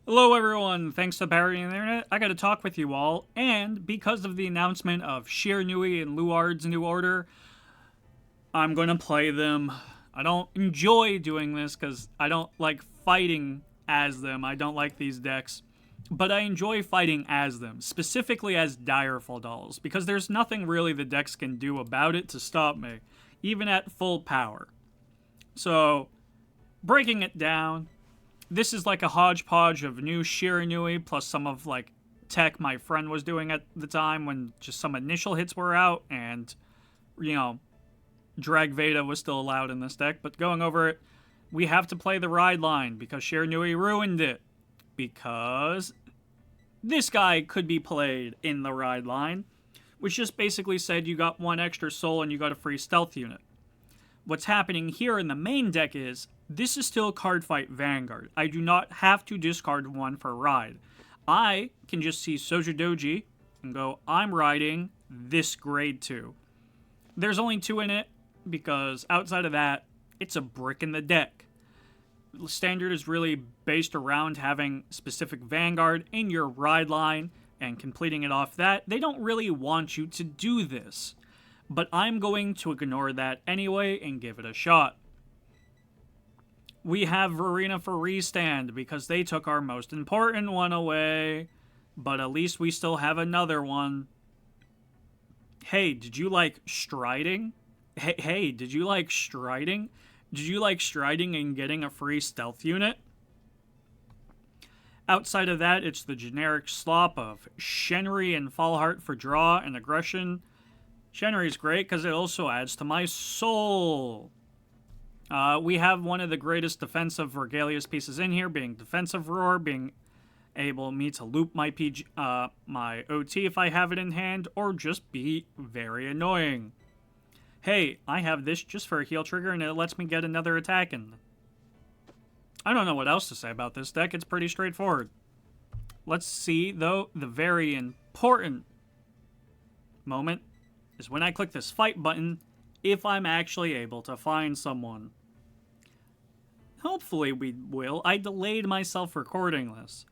Hello everyone, thanks to Barry and the Internet, I gotta talk with you all, and because of the announcement of Shiranui and Luard's new order, I'm gonna play them. I don't enjoy doing this because I don't like fighting as them, I don't like these decks, but I enjoy fighting as them, specifically as Direful Dolls, because there's nothing really the decks can do about it to stop me, even at full power. So, breaking it down, this is like a hodgepodge of new Shiranui plus some of like tech my friend was doing at the time when just some initial hits were out and, you know, Drag Veda was still allowed in this deck. But going over it, we have to play the ride line because Shiranui ruined it. Because this guy could be played in the ride line, which just basically said you got one extra soul and you got a free stealth unit. What's happening here in the main deck is, this is still Cardfight Vanguard. I do not have to discard one for ride. I can just see Soju Doji and go, I'm riding this grade 2. There's only 2 in it, because outside of that, it's a brick in the deck. Standard is really based around having specific Vanguard in your ride line and completing it off that. They don't really want you to do this, but I'm going to ignore that anyway and give it a shot. We have Verena for restand because they took our most important one away, but at least we still have another one. Hey, did you like striding? Hey, did you like striding? Did you like striding and getting a free stealth unit? Outside of that, it's the generic slop of Shenri and Fallheart for draw and aggression. Shenri's great because it also adds to my soul. We have one of the greatest defensive Regalius pieces in here, being Defensive Roar, being able me to loop my my OT if I have it in hand, or just be very annoying. Hey, I have this just for a heal trigger, and it lets me get another attack in. I don't know what else to say about this deck, it's pretty straightforward. Let's see, though, the very important moment is when I click this fight button, if I'm actually able to find someone. Hopefully we will. I delayed myself recording this,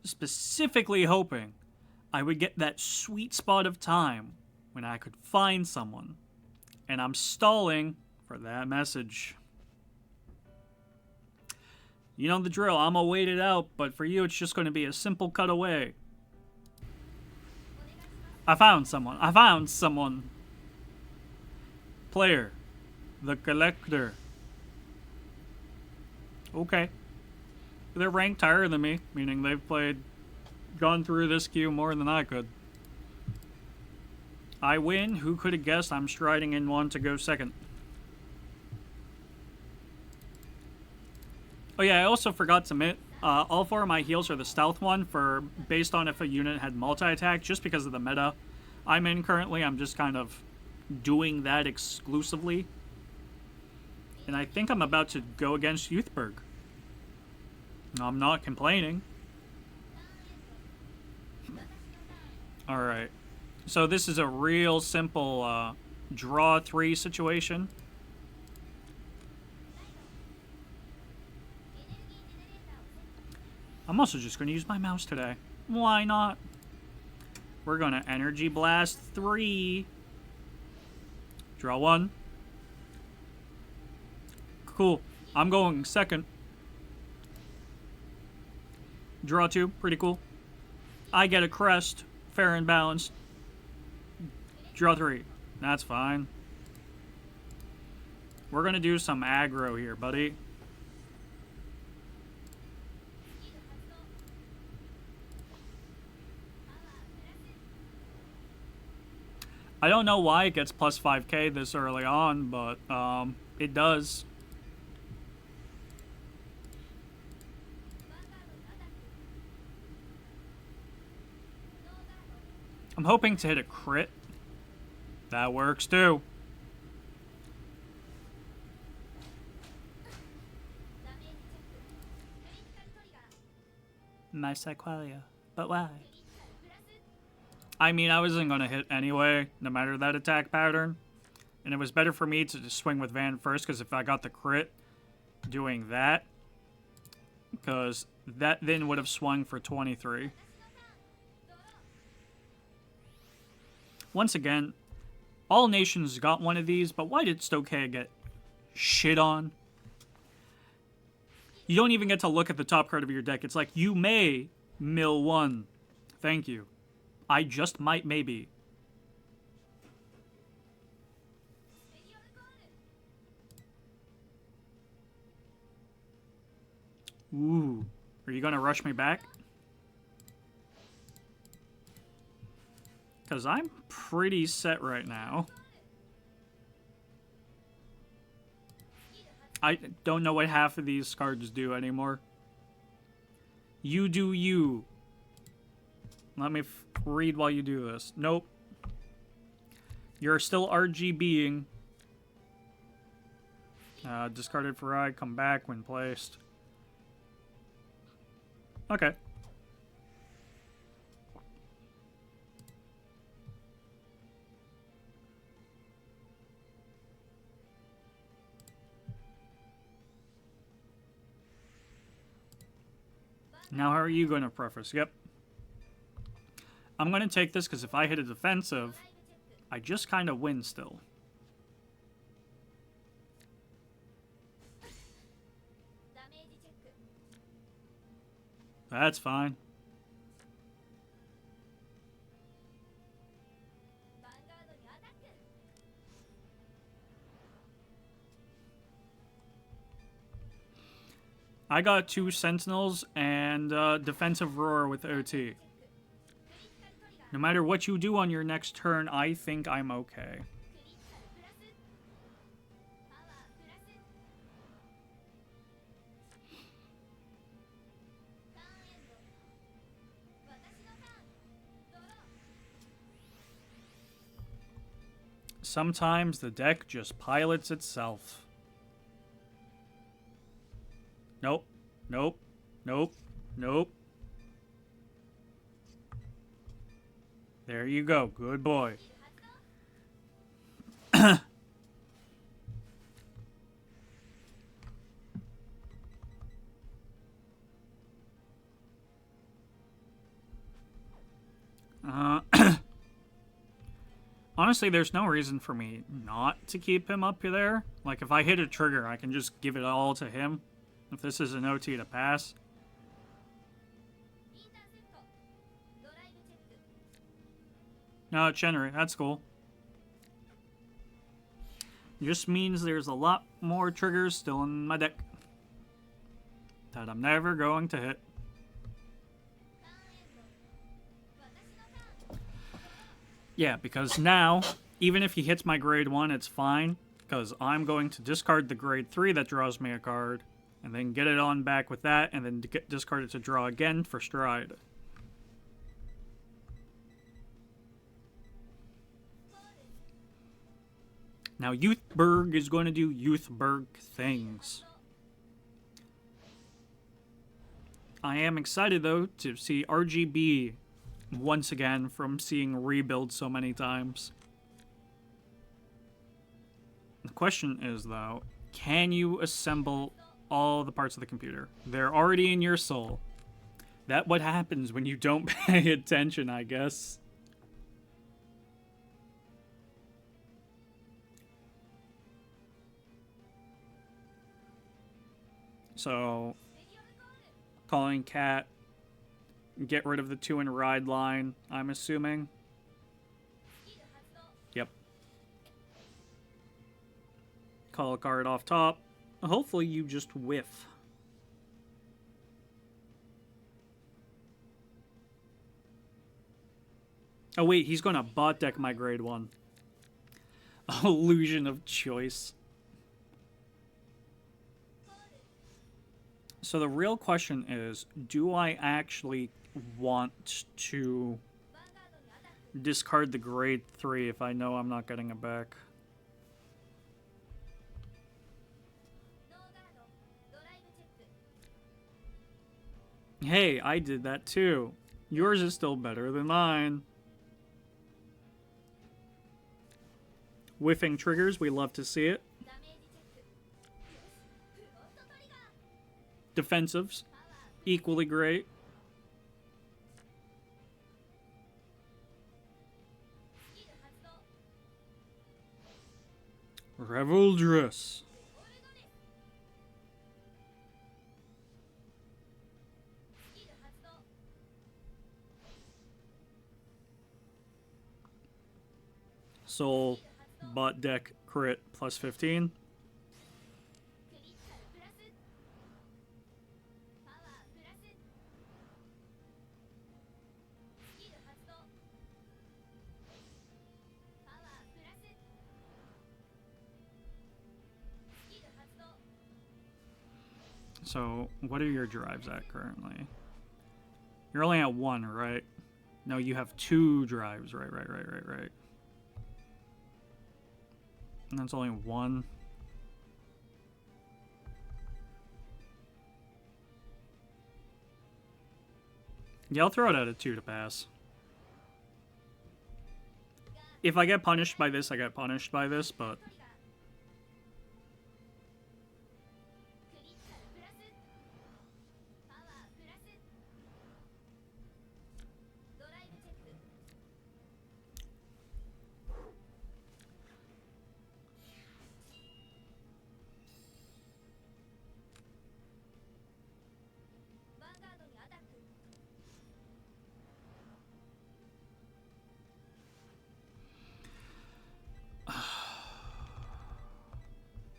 specifically hoping I would get that sweet spot of time when I could find someone. And I'm stalling for that message. You know the drill, I'm gonna wait it out, but for you it's just gonna be a simple cutaway. I found someone. I found someone. Player. The Collector. Okay. They're ranked higher than me, meaning they've gone through this queue more than I could. I win. Who could have guessed I'm striding in one to go second? Oh yeah, I also forgot to admit, all 4 of my heals are the stealth one for based on if a unit had multi-attack, just because of the meta I'm in currently. I'm just kind of doing that exclusively. And I think I'm about to go against Youthberg. I'm not complaining. Alright. So this is a real simple draw 3 situation. I'm also just going to use my mouse today. Why not? We're going to Energy Blast 3. Draw 1. Cool. I'm going second. Draw 2. Pretty cool. I get a crest. Fair and balanced. Draw 3. That's fine. We're going to do some aggro here, buddy. I don't know why it gets plus 5k this early on, but it does. I'm hoping to hit a crit. That works too. My Psyqualia. But why? I mean, I wasn't going to hit anyway, no matter that attack pattern. And it was better for me to just swing with Van first, because if I got the crit doing that, because that then would have swung for 23. Once again, all nations got one of these, but why did Stokea get shit on? You don't even get to look at the top card of your deck. It's like, you may mill one. Thank you. I just might maybe. Ooh. Are you gonna rush me back? Because I'm pretty set right now. I don't know what half of these cards do anymore. You do you. Let me read while you do this. Nope. You're still RGBing. Discarded for ride, come back when placed. Okay. Now, how are you going to preface? Yep. I'm going to take this because if I hit a defensive, I just kind of win still. That's fine. I got 2 Sentinels and Defensive Roar with OT. No matter what you do on your next turn, I think I'm okay. Sometimes the deck just pilots itself. Nope. Nope. Nope. Nope. There you go. Good boy. Honestly, there's no reason for me not to keep him up there. Like, if I hit a trigger, I can just give it all to him. If this is an OT to pass. No, it's Shiranui. That's cool. Just means there's a lot more triggers still in my deck that I'm never going to hit. Yeah, because now, even if he hits my grade 1, it's fine. Because I'm going to discard the grade 3 that draws me a card. And then get it on back with that. And then discard it to draw again for stride. Now, Youthberg is going to do Youthberg things. I am excited, though, to see RGB once again from seeing rebuild so many times. The question is, though, can you assemble all the parts of the computer? They're already in your soul. That's what happens when you don't pay attention, I guess. So, calling Cat, get rid of the 2 in ride line, I'm assuming. Yep. Call a card off top. Hopefully you just whiff. Oh wait, he's going to bot deck my grade 1. Illusion of choice. So the real question is, do I actually want to discard the grade 3 if I know I'm not getting it back? Hey, I did that too. Yours is still better than mine. Whiffing triggers, we love to see it. Defensives. equally great. Revoldress. Soul, bot deck, crit, plus 15. So, what are your drives at currently? You're only at 1, right? No, you have 2 drives. Right. And that's only 1. Yeah, I'll throw it at a 2 to pass. If I get punished by this, I get punished by this, but...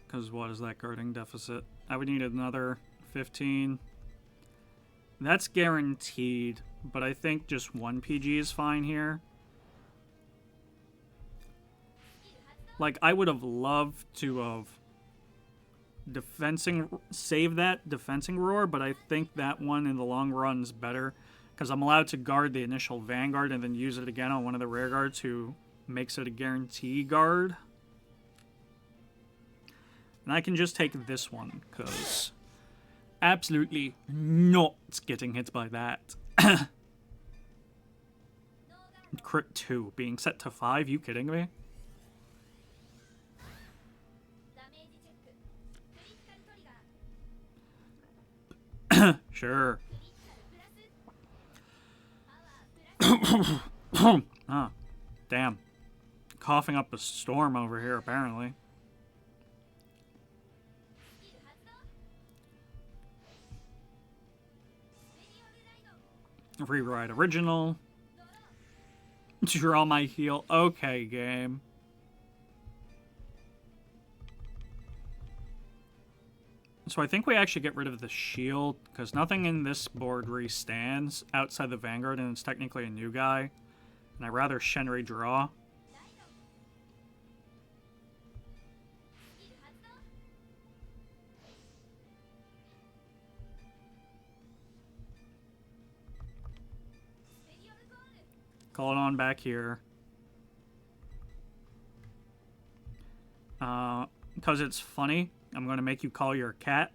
Because what is that guarding deficit? I would need another 15. That's guaranteed, but I think just 1 PG is fine here. Like, I would have loved to have save that defensing roar, but I think that one in the long run is better because I'm allowed to guard the initial Vanguard and then use it again on one of the rare guards who makes it a guarantee guard. And I can just take this one, because absolutely not getting hit by that. Crit 2, being set to 5, you kidding me? Sure. Ah, damn. Coughing up a storm over here, apparently. Rewrite original. Draw my heal. Okay, game. So I think we actually get rid of the shield, because nothing in this board restands outside the Vanguard, and it's technically a new guy. And I'd rather Shenri draw. Call it on back here. Because it's funny, I'm going to make you call your cat.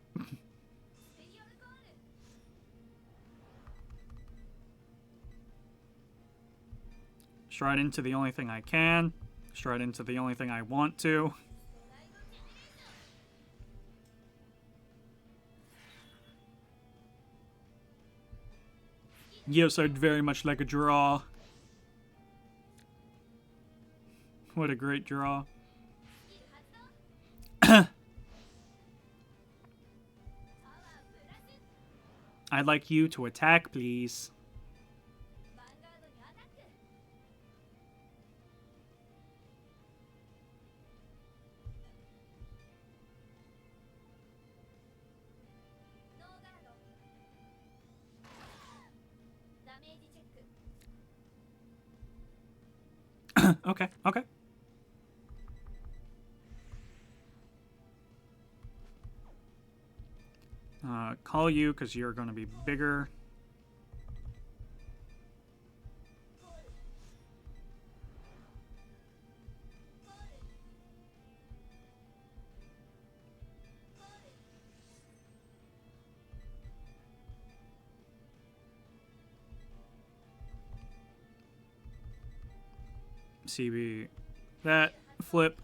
Stride into the only thing I can. Stride into the only thing I want to. Yes, I'd very much like a draw. What a great draw. I'd like you to attack, please. Okay, okay. Call you because you're going to be bigger. CB. That. Flip.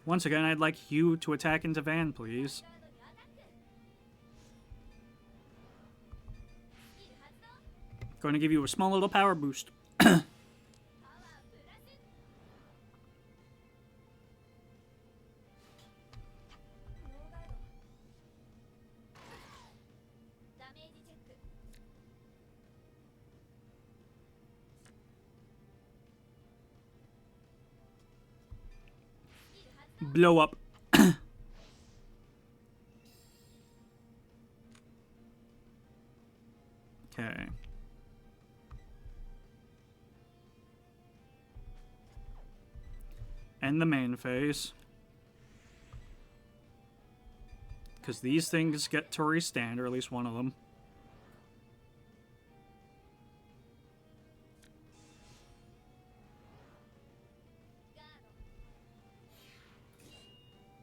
Once again, I'd like you to attack into Van, please. Going to give you a small little power boost. Blow up. Okay. And the main phase. Because these things get to restand, or at least one of them.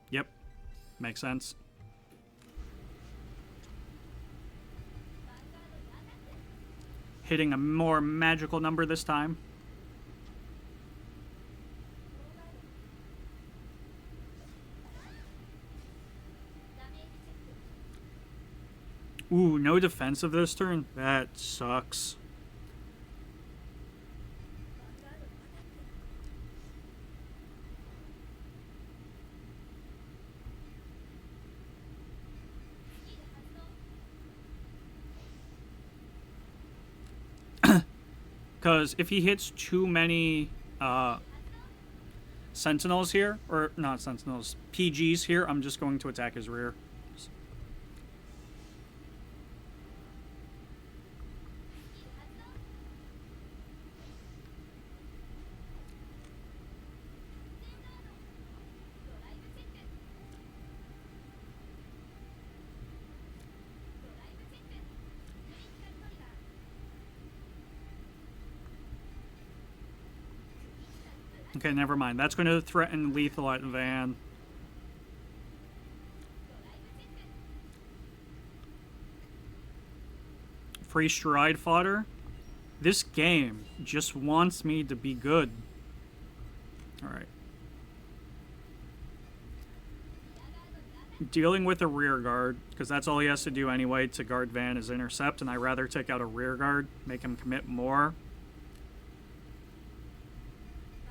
Yep. Makes sense. Hitting a more magical number this time. Ooh, no defensive this turn? That sucks. Because if he hits too many Sentinels here, or not Sentinels, PGs here, I'm just going to attack his rear. Okay, never mind. That's going to threaten lethal at Van. Free stride fodder. This game just wants me to be good. Alright. Dealing with a rear guard, because that's all he has to do anyway to guard Van is intercept, and I'd rather take out a rear guard, make him commit more.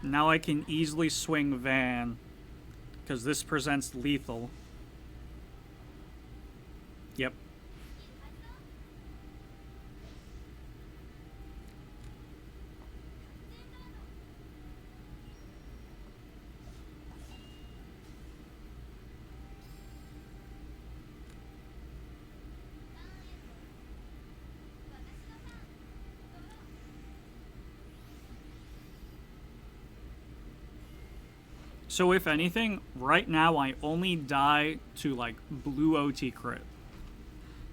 Now I can easily swing Van, because this presents lethal. Yep. So if anything, right now I only die to, like, blue OT crit.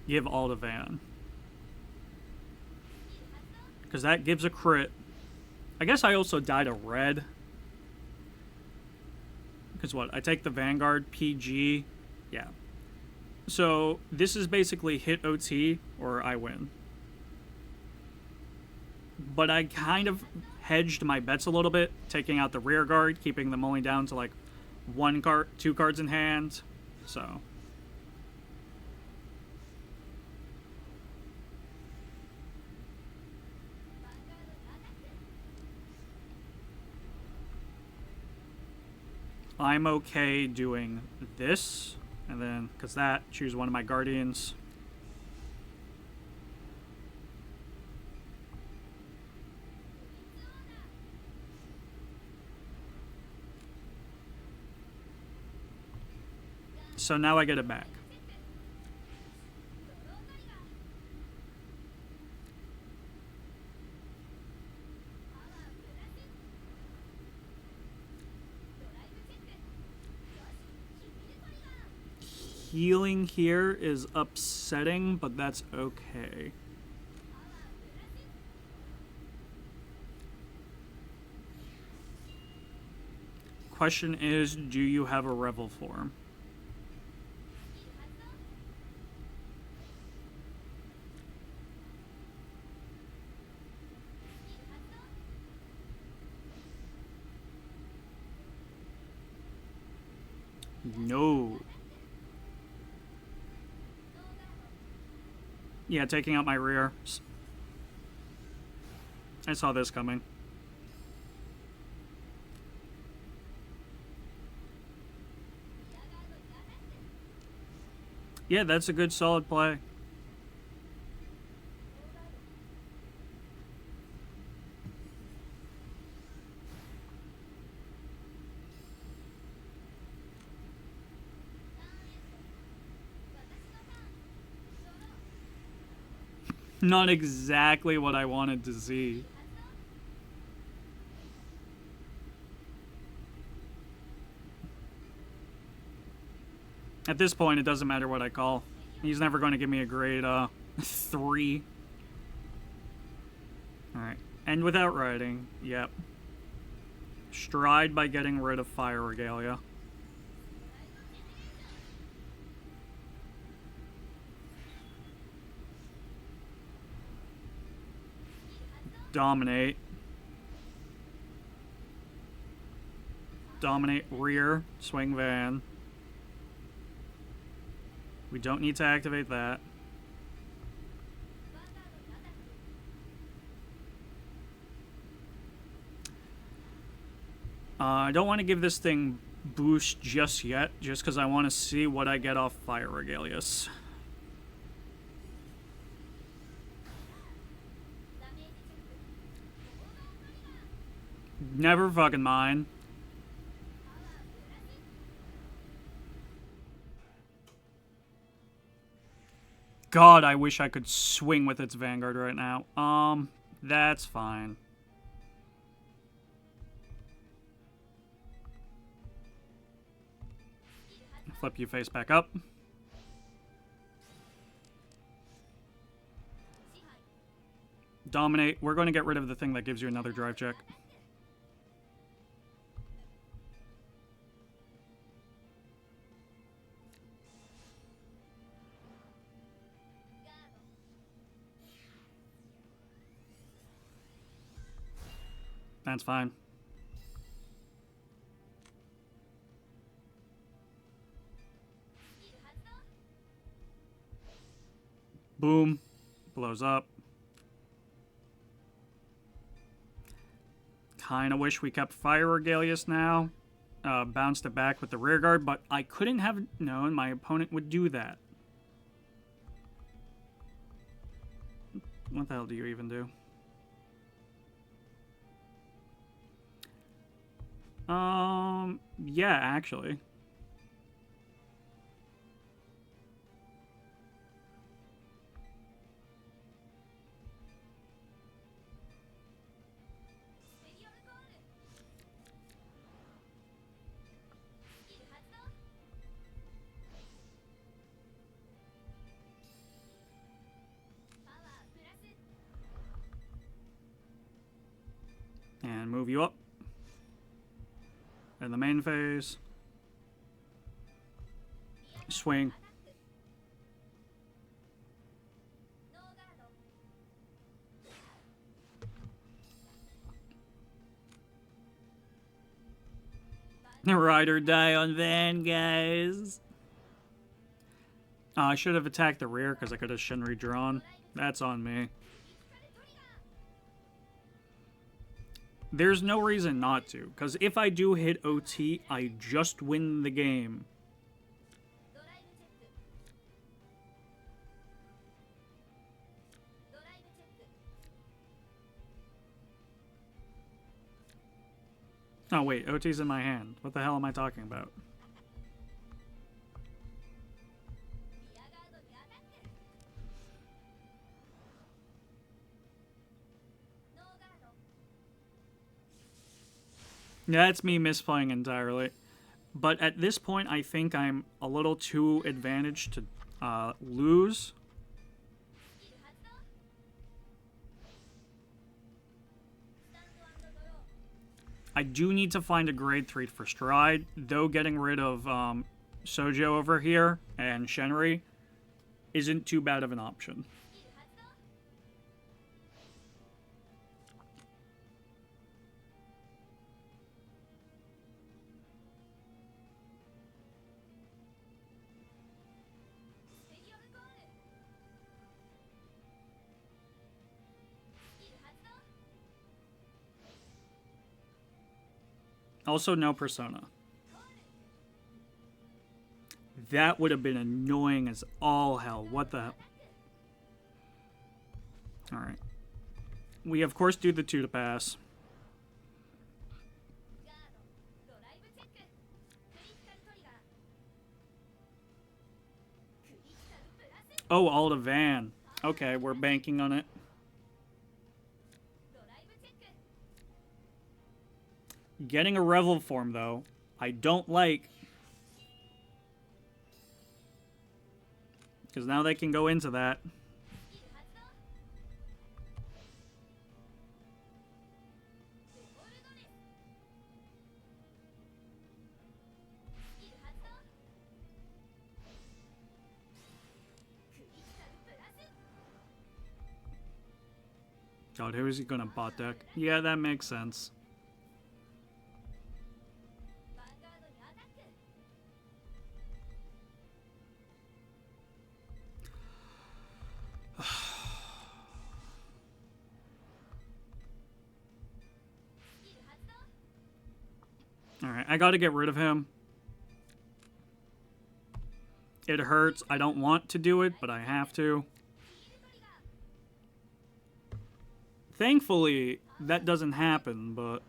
Give all to Van. Because that gives a crit. I guess I also die to red. Because what? I take the Vanguard, PG. Yeah. So this is basically hit OT or I win. But I kind of hedged my bets a little bit, taking out the rear guard, keeping them only down to like two cards in hand. So I'm okay doing this, and then because that, choose one of my guardians. So now I get it back. Healing here is upsetting, but that's okay. Question is, do you have a Revel form? No. Yeah, taking out my rear. I saw this coming. Yeah, that's a good solid play. Not exactly what I wanted to see. At this point, it doesn't matter what I call. He's never going to give me a grade 3. Alright. And without riding, yep. Stride by getting rid of Fire Regalia. Dominate. Dominate rear, swing van. We don't need to activate that. I don't want to give this thing boost just yet, just because I want to see what I get off Fire Regalius. Never fucking mind. God, I wish I could swing with its Vanguard right now. That's fine. Flip you face back up. Dominate. We're going to get rid of the thing that gives you another drive check. That's fine. Boom. Blows up. Kinda wish we kept Fire Regalius now. Bounced it back with the rear guard, but I couldn't have known my opponent would do that. What the hell do you even do? Yeah, actually. And move you up. In the main phase. Swing. Ride or die on Van, guys. I should have attacked the rear because I could have Shinri drawn. That's on me. There's no reason not to, because if I do hit OT, I just win the game. Oh wait, OT's in my hand. What the hell am I talking about? That's me misplaying entirely. But at this point, I think I'm a little too advantaged to lose. I do need to find a grade 3 for Stride, though getting rid of Sojo over here and Shenri isn't too bad of an option. Also, no Persona. That would have been annoying as all hell. What the hell? Alright. We, of course, do the 2 to pass. Oh, all to Van. Okay, we're banking on it. Getting a Revel form, though, I don't like. Because now they can go into that. God, who is he gonna bot deck? Yeah, that makes sense. Alright, I gotta get rid of him. It hurts. I don't want to do it, but I have to. Thankfully, that doesn't happen, but...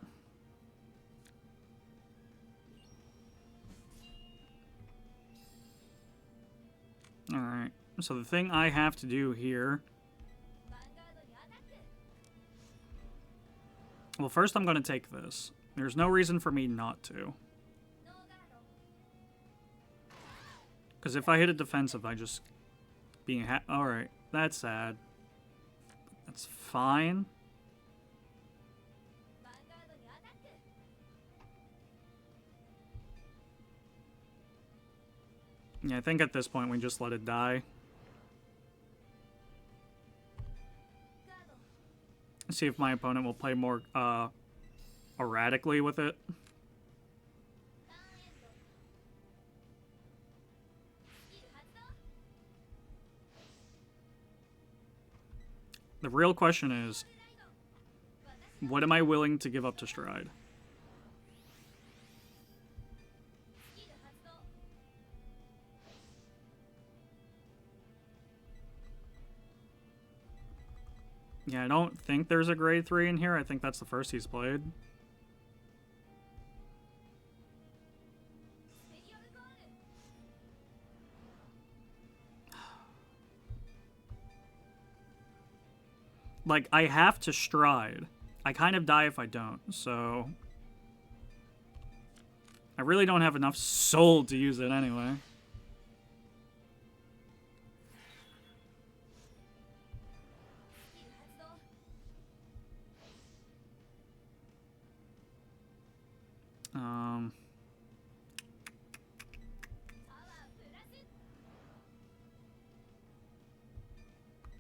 Alright, so the thing I have to do here... Well, first I'm going to take this. There's no reason for me not to. Because if I hit a defensive, I just... Alright, that's sad. That's fine. Yeah, I think at this point we just let it die. See if my opponent will play more erratically with it. The real question is, what am I willing to give up to Stride? Yeah, I don't think there's a grade 3 in here. I think that's the first he's played. Like, I have to Stride. I kind of die if I don't, so... I really don't have enough soul to use it anyway.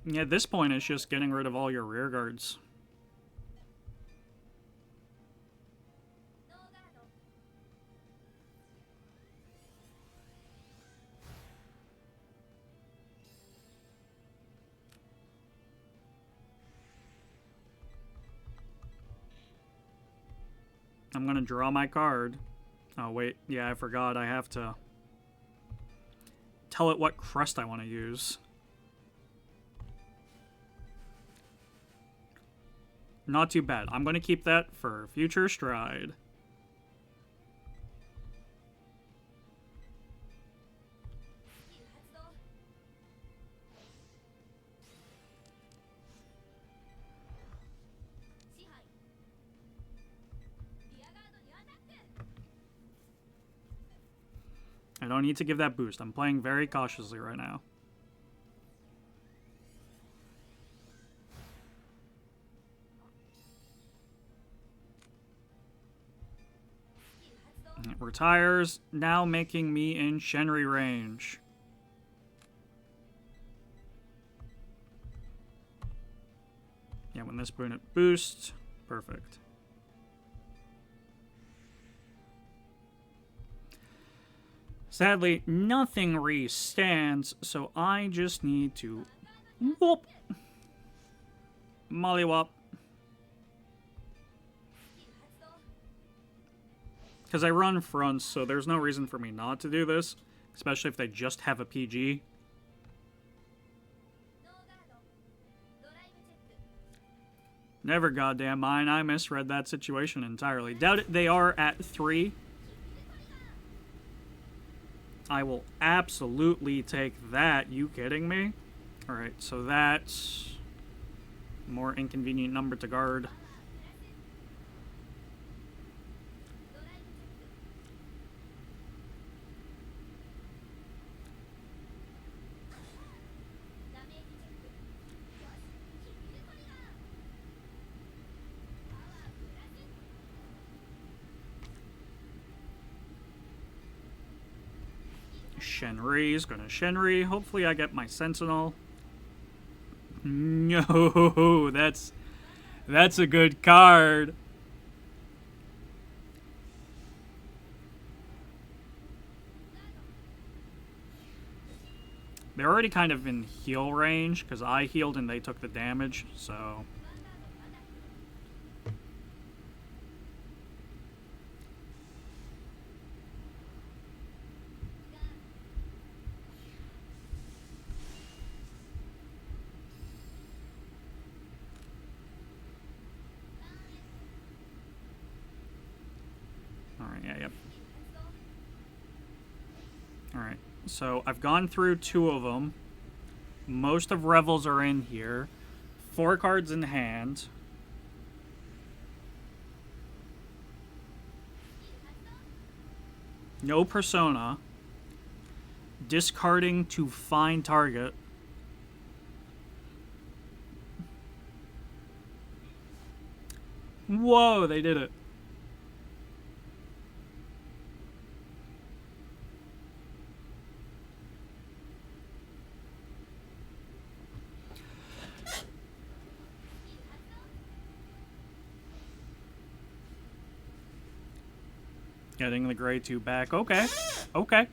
Yeah, at this point, it's just getting rid of all your rear guards. I'm gonna draw my card. Oh, wait. Yeah, I forgot. I have to tell it what crest I want to use. Not too bad. I'm going to keep that for future Stride. I don't need to give that boost. I'm playing very cautiously right now. It retires, now making me in Shenri range. Yeah, when this unit boosts, perfect. Sadly, nothing re-stands, so I just need to whoop, mollywop. Because I run fronts, so there's no reason for me not to do this. Especially if they just have a PG. Never goddamn mind, I misread that situation entirely. Doubt it, they are at 3. I will absolutely take that. You kidding me? Alright, so that's a more inconvenient number to guard. Shenri's gonna Shenri. Hopefully I get my Sentinel. No, that's a good card. They're already kind of in heal range, because I healed and they took the damage, so... Alright, yeah, yep. Alright, so I've gone through 2 of them. Most of Revels are in here. 4 cards in hand. No Persona. Discarding to find target. Whoa, they did it. Getting the grade 2 back. Okay. Okay.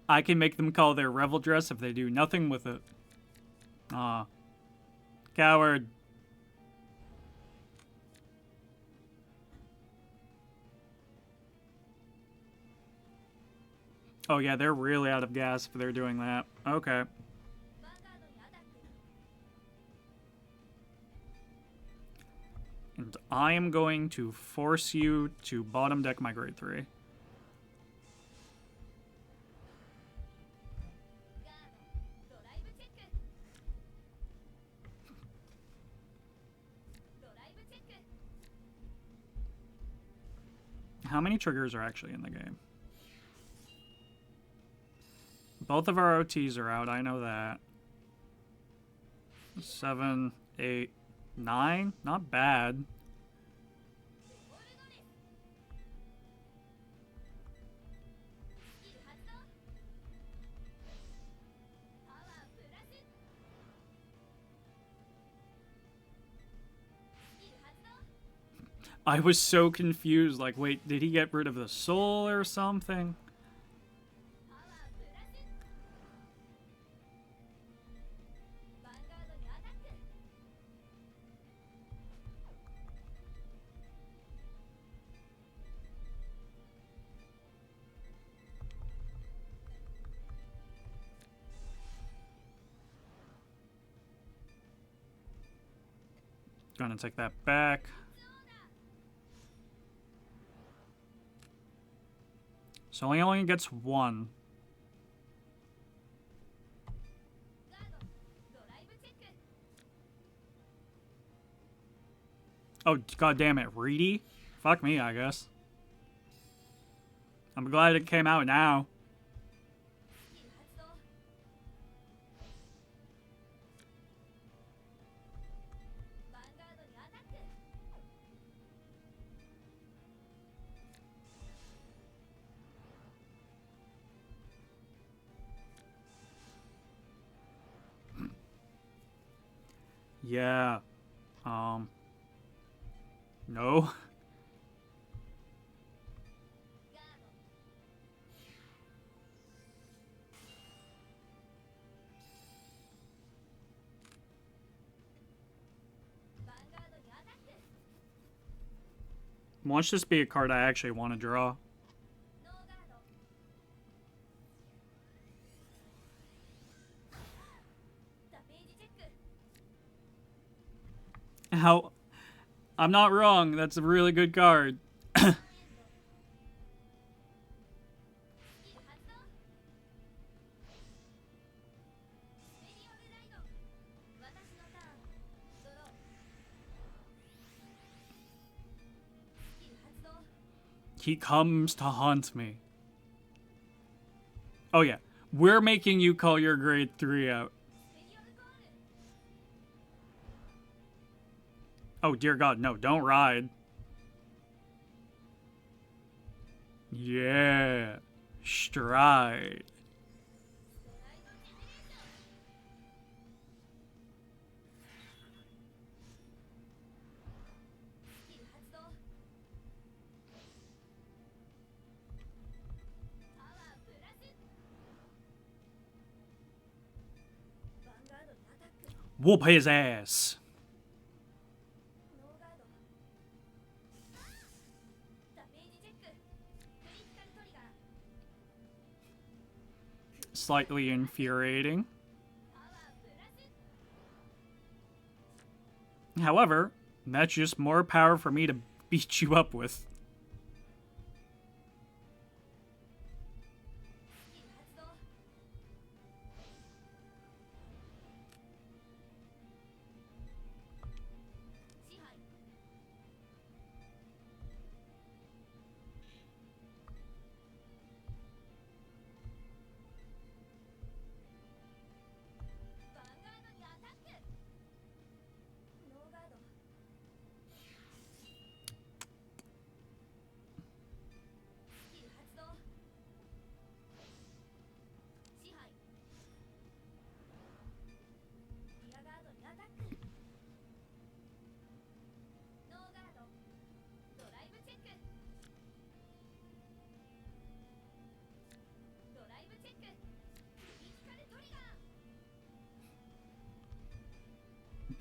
I can make them call their revel dress if they do nothing with it. Aw. Coward. Oh yeah, they're really out of gas if they're doing that. Okay. And I am going to force you to bottom deck my grade 3. How many triggers are actually in the game? Both of our OTs are out, I know that. 7, 8, 9? Not bad. I was so confused, like, wait, did he get rid of the soul or something? Gonna take that back. So he only gets 1. Oh, god damn it, Reedy? Fuck me, I guess. I'm glad it came out now. Yeah. No. Watch this be a card I actually want to draw. How? I'm not wrong. That's a really good card. He comes to haunt me. Oh yeah, we're making you call your grade 3 out. Oh dear God, no, don't ride. Yeah, stride. Whoop his ass. Slightly infuriating. However, that's just more power for me to beat you up with.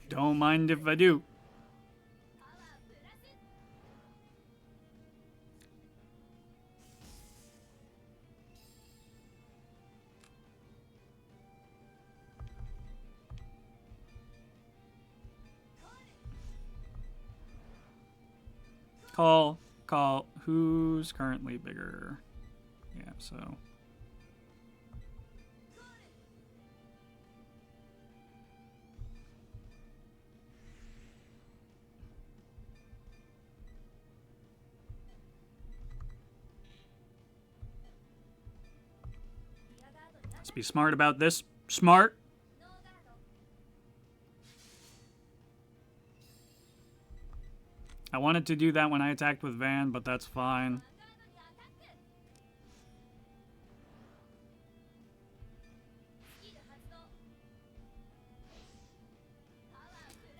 Don't mind if I do. Call. Who's currently bigger? Yeah, so. Let's be smart about this. Smart. I wanted to do that when I attacked with Van, but that's fine.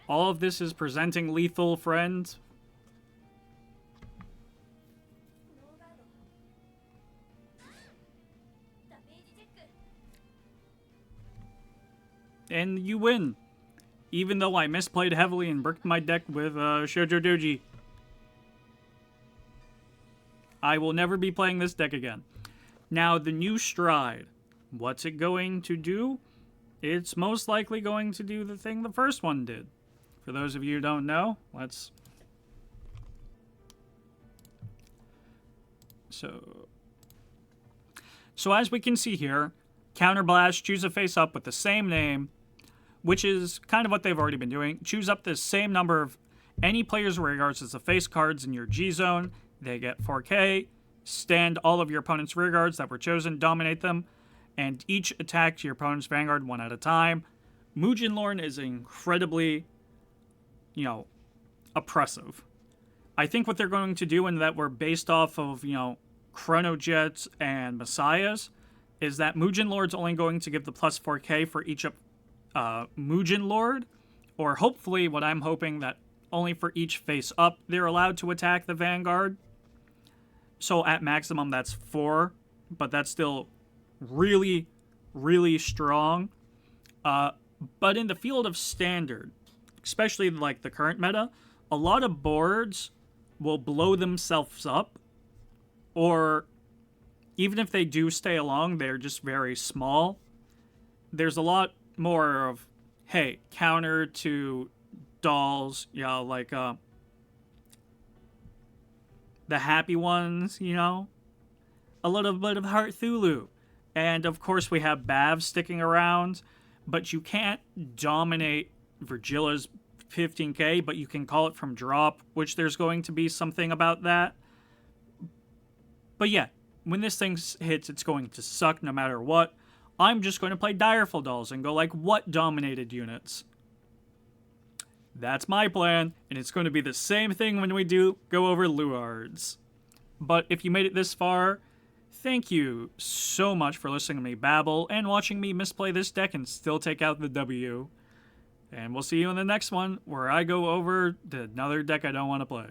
All of this is presenting lethal, friend. And you win. Even though I misplayed heavily and bricked my deck with Shoujo Doji. I will never be playing this deck again. Now, the new Stride. What's it going to do? It's most likely going to do the thing the first one did. For those of you who don't know, let's... So as we can see here, Counterblast, choose a face-up with the same name, which is kind of what they've already been doing. Choose up the same number of any player's rearguards as the face cards in your G-zone. They get 4K. Stand all of your opponent's rearguards that were chosen, dominate them, and each attack to your opponent's Vanguard one at a time. Mugen Lorn is incredibly, oppressive. I think what they're going to do, and that we're based off of, Chrono Jets and Messiahs, is that Mugen Lord's only going to give the plus 4K for each Mugen Lord, or hopefully what I'm hoping, that only for each face up they're allowed to attack the Vanguard. So at maximum that's 4, but that's still really, really strong. But in the field of standard, especially like the current meta, a lot of boards will blow themselves up, or even if they do stay along, they're just very small. There's a lot more of, hey, counter to dolls, like the happy ones, a little bit of Heart Thulu. And of course we have Bav sticking around, but you can't dominate Virgilla's 15k, but you can call it from drop, which there's going to be something about that. But yeah, when this thing hits, it's going to suck no matter what. I'm just going to play Direful Dolls and go like, what dominated units? That's my plan, and it's going to be the same thing when we do go over Luards. But if you made it this far, thank you so much for listening to me babble and watching me misplay this deck and still take out the W. And we'll see you in the next one, where I go over to another deck I don't want to play.